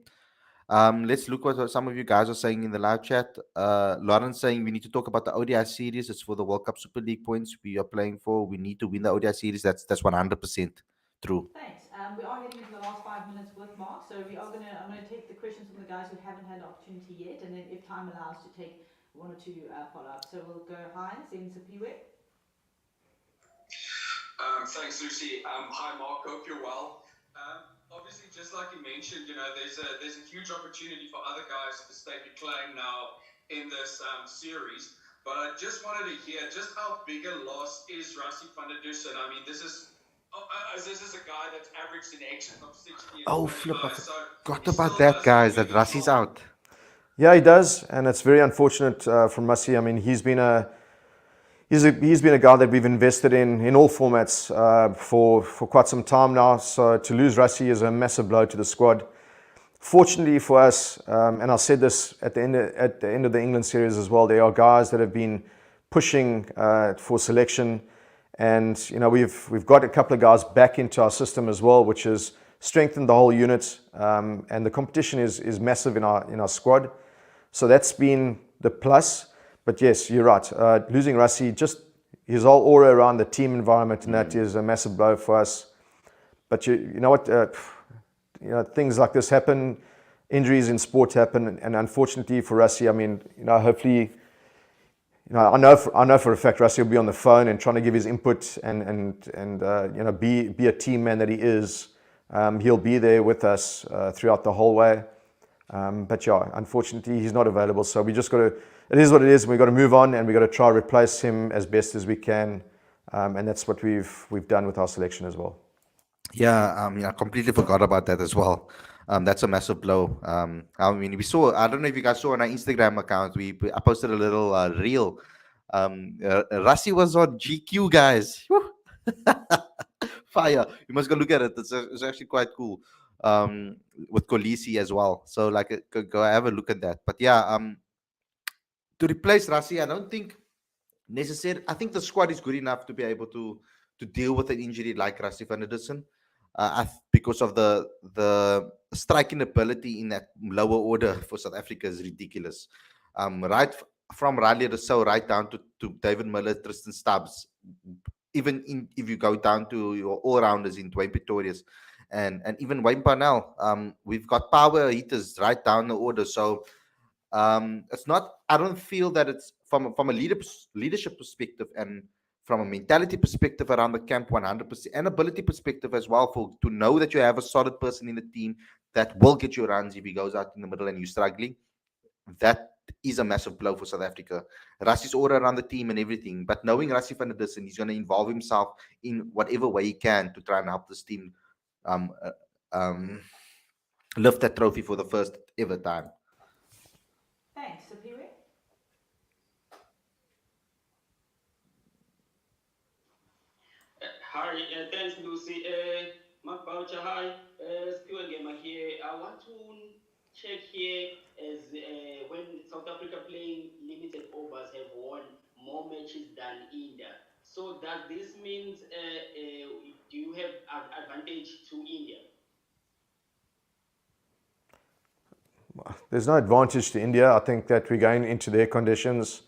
Let's look what some of you guys are saying in the live chat. Lauren saying we need to talk about the ODI series. It's for the World Cup Super League points we are playing for. We need to win the ODI series. That's 100% true. Thanks. We are heading into the last 5 minutes with Mark, so I'm gonna take the questions from the guys who haven't had the opportunity yet, and then if time allows, to take one or two follow-ups. So we'll go Heinz, then Sapiwe. Thanks, Lucy. Hi, Mark. Hope you're well. Obviously, just like you mentioned, there's a huge opportunity for other guys to stake a claim now in this series. But I just wanted to hear just how big a loss is Rassie van der Dussen. I mean, this is a guy that's averaged an exit of 60 and Oh, flip! I 25. So forgot he about still that, does guys. have a That really Rassi's strong- out. Yeah, he does, and it's very unfortunate from Rassie. I mean, he's been a guy that we've invested in all formats for quite some time now. So to lose Rassie is a massive blow to the squad. Fortunately for us, and I said this at the end of the England series as well, there are guys that have been pushing for selection, and we've got a couple of guys back into our system as well, which has strengthened the whole unit. And the competition is massive in our squad, so that's been the plus. But yes, you're right. Losing Rassie, just his whole aura around the team environment, and that is a massive blow for us. But you know what? Things like this happen. Injuries in sport happen, and unfortunately for Rassie, I mean, hopefully, I know for a fact Rassie will be on the phone and trying to give his input and be a team man that he is. He'll be there with us throughout the whole way. But yeah, unfortunately, he's not available. So we just got to. It is what it is. We've got to move on, and we've got to try to replace him as best as we can. And that's what we've done with our selection as well. Yeah, I completely forgot about that as well. That's a massive blow. I mean, I don't know if you guys saw on our Instagram account, I posted a little reel. Rassie was on GQ, guys. Whew. Fire. You must go look at it. It's actually quite cool. With Kolisi as well. So go have a look at that. But yeah, to replace Rassie, I don't think necessary. I think the squad is good enough to be able to deal with an injury like Rassie van der Dussen, because of the striking ability in that lower order for South Africa is ridiculous. From Riley Rousseau right down to David Miller, Tristan Stubbs, if you go down to your all-rounders in Dwayne Pretorius and even Wayne Parnell, we've got power hitters right down the order. So it's not. I don't feel that it's from a leadership perspective and from a mentality perspective around the camp 100%, and ability perspective as well, to know that you have a solid person in the team that will get you runs if he goes out in the middle and you're struggling. That is a massive blow for South Africa. Rassie's order around the team and everything, but knowing Rassie van der Dussen, he's going to involve himself in whatever way he can to try and help this team lift that trophy for the first ever time. Thanks, Sapiwe. Hi, thanks, Lucy. Mark Boucher, hi. Still again here. I want to check here as when South Africa playing limited overs have won more matches than India. So does this mean do you have an advantage to India? There's no advantage to India. I think that we're going into their conditions.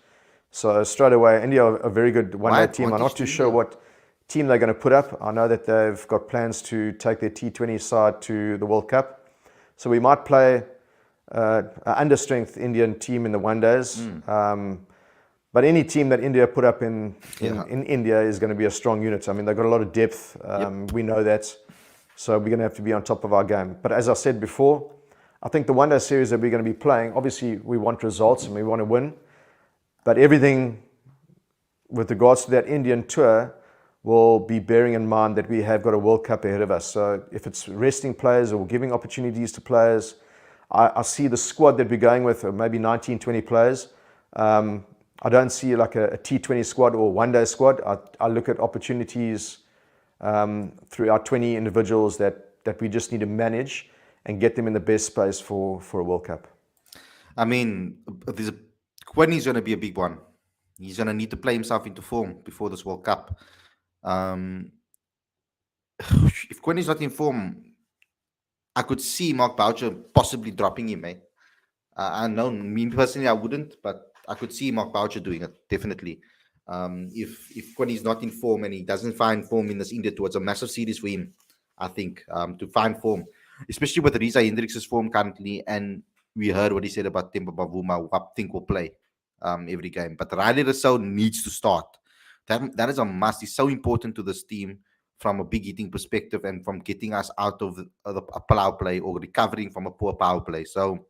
So straight away, India are a very good one-day team. I'm not too sure what team they're going to put up. I know that they've got plans to take their T20 side to the World Cup. So we might play an under-strength Indian team in the one-days. But any team that India put up in India is going to be a strong unit. I mean, they've got a lot of depth. We know that. So we're going to have to be on top of our game. But as I said before, I think the one-day series that we're going to be playing, obviously we want results and we want to win. But everything with regards to that Indian tour will be bearing in mind that we have got a World Cup ahead of us. So if it's resting players or giving opportunities to players, I see the squad that we're going with, maybe 19, 20 players. I don't see like a T20 squad or one-day squad. I look at opportunities through our 20 individuals that we just need to manage and get them in the best space for a World Cup. I mean, Quinny's going to be a big one. He's going to need to play himself into form before this World Cup. If Quinny's not in form, I could see Mark Boucher possibly dropping him, eh? I know, me personally, I wouldn't, but I could see Mark Boucher doing it definitely. If when he's not in form and he doesn't find form in this India tour, it's a massive series for him. I think to find form, especially with Risa Hendricks' form currently, and we heard what he said about Temba Bavuma, who I think will play every game. But Riley Rousseau needs to start. That is a must. He's so important to this team from a big hitting perspective and from getting us out of a power play or recovering from a poor power play. So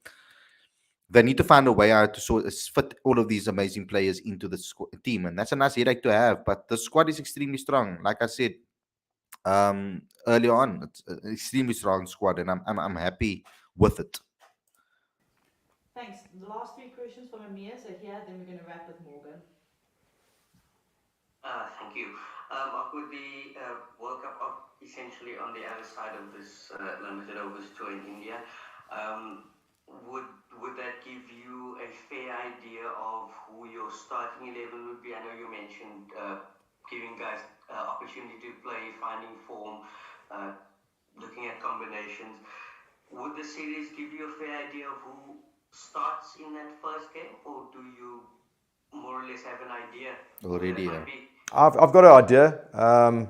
they need to find a way out to sort of fit all of these amazing players into the team, and that's a nice headache to have. But the squad is extremely strong. Like I said early on, it's an extremely strong squad, and I'm happy with it. Thanks. The last three questions from Amir. So here, then we're going to wrap with Morgan. Thank you. With the World Cup essentially on the other side of this limited overs tour in India, would that give you a fair idea of who your starting 11 would be? I know you mentioned giving guys opportunity to play, finding form, looking at combinations. Would the series give you a fair idea of who starts in that first game, or do you more or less have an idea Already, who that yeah. might be? I've got an idea.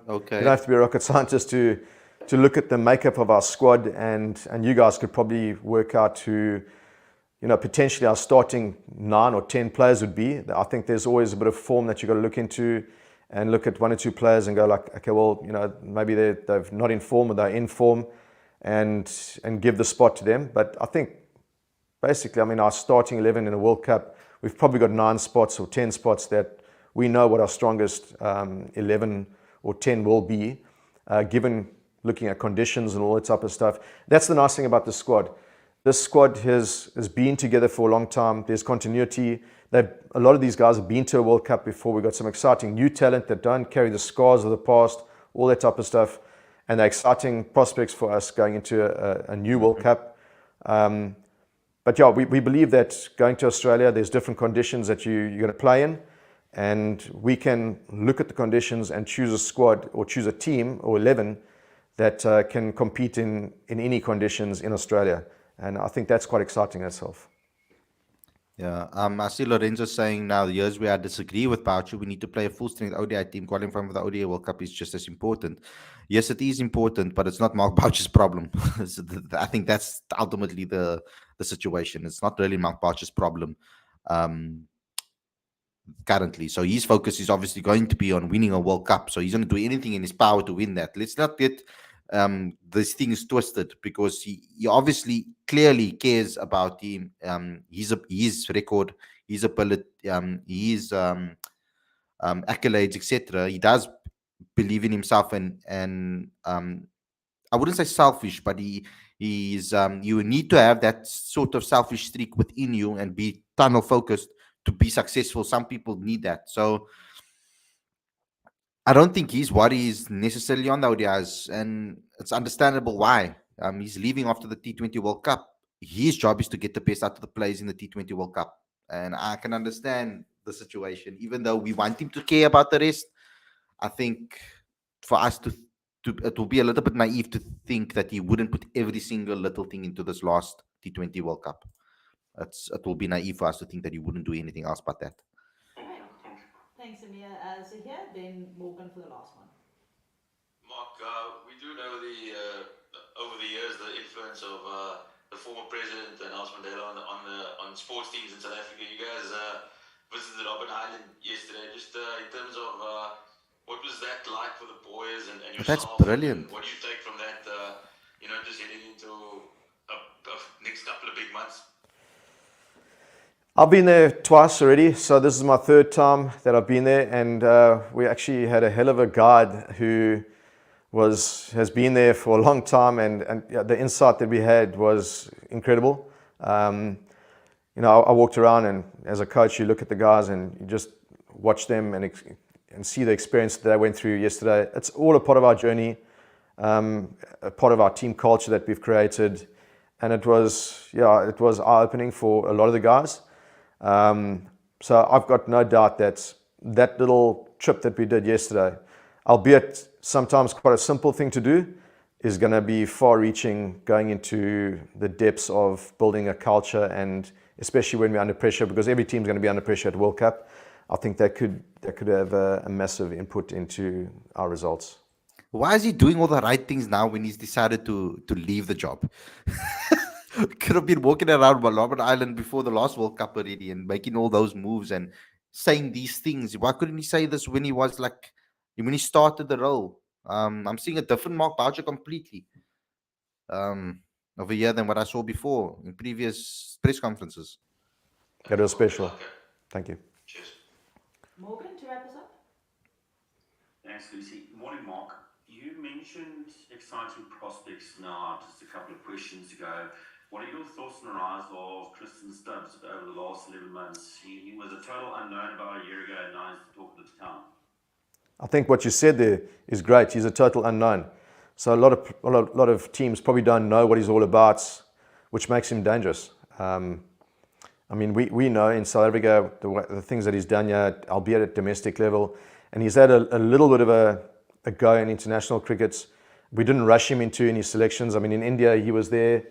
Okay. You don't have to be a rocket scientist to look at the makeup of our squad, and you guys could probably work out who, potentially our starting 9 or 10 players would be. I think there's always a bit of form that you've got to look into and look at 1 or 2 players and go like, okay, well, maybe they're not in form or they're in form, and give the spot to them. But I think basically, our starting 11 in a World Cup, we've probably got 9 spots or 10 spots that we know what our strongest 11 or 10 will be, given looking at conditions and all that type of stuff. That's the nice thing about the squad. This squad has been together for a long time. There's continuity. A lot of these guys have been to a World Cup before. We've got some exciting new talent that don't carry the scars of the past, all that type of stuff. And they're exciting prospects for us going into a new World Cup. But yeah, we believe that going to Australia, there's different conditions that you're going to play in. And we can look at the conditions and choose a squad or choose a team or 11 that can compete in any conditions in Australia. And I think that's quite exciting itself. Yeah, I see Lorenzo saying now, the years where I disagree with Boucher, we need to play a full-strength ODI team. Qualifying for the ODI World Cup is just as important. Yes, it is important, but it's not Mark Boucher's problem. I think that's ultimately the situation. It's not really Mark Boucher's problem currently. So his focus is obviously going to be on winning a World Cup. So he's going to do anything in his power to win that. Let's not get these things twisted, because he obviously clearly cares about him, his record, his ability, his accolades, etc. He does believe in himself, and I wouldn't say selfish, but he's you need to have that sort of selfish streak within you and be tunnel focused to be successful. Some people need that. So I don't think his worry is necessarily on the ODIs, and it's understandable why. He's leaving after the T20 World Cup. His job is to get the best out of the players in the T20 World Cup. And I can understand the situation. Even though we want him to care about the rest, I think for us to it will be a little bit naive to think that he wouldn't put every single little thing into this last T20 World Cup. It will be naive for us to think that he wouldn't do anything else but that. Thanks, Amir. So here, then Morgan for the last one. Mark, we do know over the years the influence of the former president and Nelson Mandela on sports teams in South Africa. You guys visited Robben Island yesterday. Just in terms of what was that like for the boys and yourself? That's brilliant. What do you take from that? Just heading into next couple of big months. I've been there twice already, so this is my 3rd time that I've been there, and we actually had a hell of a guide who has been there for a long time, and the insight that we had was incredible. I walked around, and as a coach, you look at the guys and you just watch them and see the experience that they went through yesterday. It's all a part of our journey, a part of our team culture that we've created, and it was eye-opening for a lot of the guys. So I've got no doubt that little trip that we did yesterday, albeit sometimes quite a simple thing to do, is going to be far-reaching, going into the depths of building a culture, and especially when we're under pressure, because every team's going to be under pressure at World Cup. I think that could have a massive input into our results. Why is he doing all the right things now when he's decided to leave the job? Could have been walking around Robert Island before the last World Cup already and making all those moves and saying these things. Why couldn't he say this when he was like, when he started the role? I'm seeing a different Mark Boucher completely over here than what I saw before in previous press conferences. That was special. Okay. Thank you. Cheers. Morgan, to wrap us up? Thanks, Lucy. Morning, Mark. You mentioned exciting prospects now just a couple of questions ago. What are your thoughts on the rise of Tristan Stubbs over the last 11 months? He was a total unknown about a year ago, and now he's the talk of the town. I think what you said there is great. He's a total unknown. So a lot of teams probably don't know what he's all about, which makes him dangerous. I mean, we know in South Africa the things that he's done here, albeit at domestic level, and he's had a little bit of a go in international cricket. We didn't rush him into any selections. I mean, in India, he was there.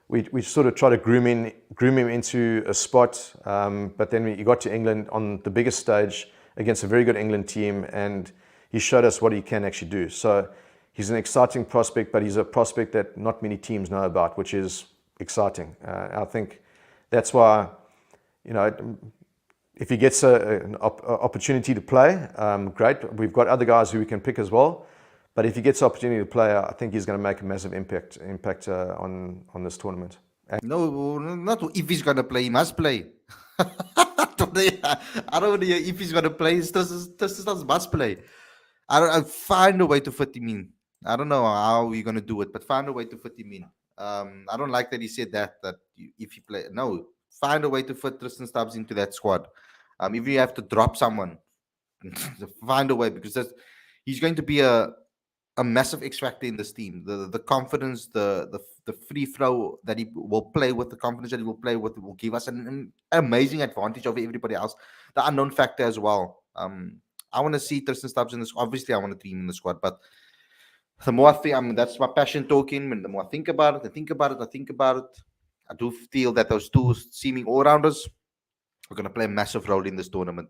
We sort of tried to groom him into a spot, but then he got to England on the biggest stage against a very good England team, and he showed us what he can actually do. So he's an exciting prospect, but he's a prospect that not many teams know about, which is exciting. I think that's why, you know, if he gets an opportunity to play, great. We've got other guys who we can pick as well. But if he gets the opportunity to play, I think he's going to make a massive impact on this tournament. No, not if he's going to play, he must play. I don't know if he's going to play. Tristan must play. I find a way to fit him in. I don't know how we're going to do it, but find a way to fit him in. I don't like that he said that if he play. No, find a way to fit Tristan Stubbs into that squad. If you have to drop someone, find a way, because he's going to be a massive X factor in this team. The confidence, the free throw that he will play with, the confidence that he will play with, will give us an amazing advantage over everybody else. The unknown factor as well. I want to see Tristan Stubbs in this. Obviously, I want to see him in the squad, but the more I think, that's my passion talking. And the more I think about it, I do feel that those two seeming all-rounders are going to play a massive role in this tournament.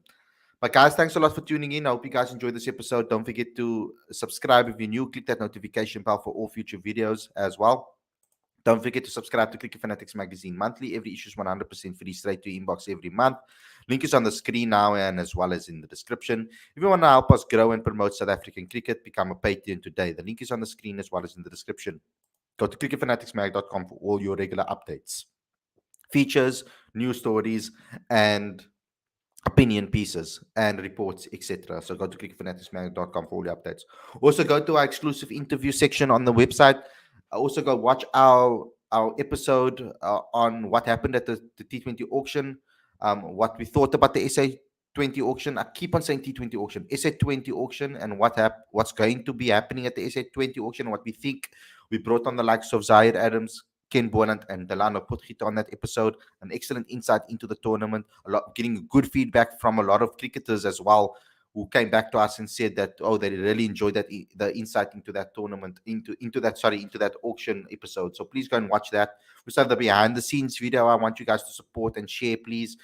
But guys, thanks a lot for tuning in. I hope you guys enjoyed this episode. Don't forget to subscribe if you're new. Click that notification bell for all future videos as well. Don't forget to subscribe to Cricket Fanatics Magazine monthly. Every issue is 100% free, straight to your inbox every month. Link is on the screen now and as well as in the description. If you want to help us grow and promote South African cricket, become a Patreon today. The link is on the screen as well as in the description. Go to cricketfanaticsmag.com for all your regular updates, features, news stories, and opinion pieces and reports, etc. So go to cricketfanaticsmag.com for all the updates. Also go to our exclusive interview section on the website. Also go watch our episode on what happened at the T20 auction, what we thought about the SA20 auction. I keep on saying T20 auction, SA20 auction, and what's going to be happening at the SA20 auction, what we think. We brought on the likes of Zaire Adams, Ken Bonant, and Delano Potgieter on that episode. An excellent insight into the tournament. Getting good feedback from a lot of cricketers as well, who came back to us and said that they really enjoyed the insight into that tournament, into that auction episode. So please go and watch that. We still have the behind the scenes video. I want you guys to support and share, please.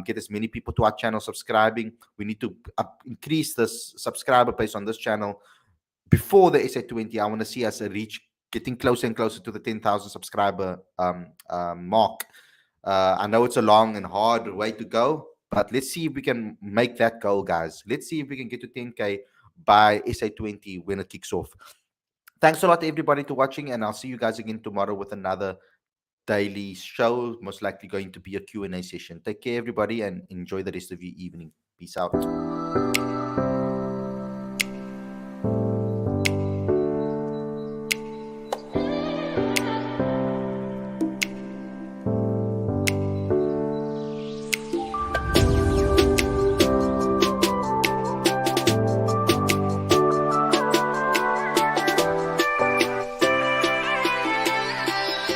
Get as many people to our channel subscribing. We need to increase this subscriber base on this channel before the SA20. I want to see us reach, getting closer and closer to the 10,000 subscriber mark. I know it's a long and hard way to go, but let's see if we can make that goal, guys. Let's see if we can get to 10K by SA20 when it kicks off. Thanks a lot to everybody to watching, and I'll see you guys again tomorrow with another daily show, most likely going to be a Q&A session. Take care, everybody, and enjoy the rest of your evening. Peace out.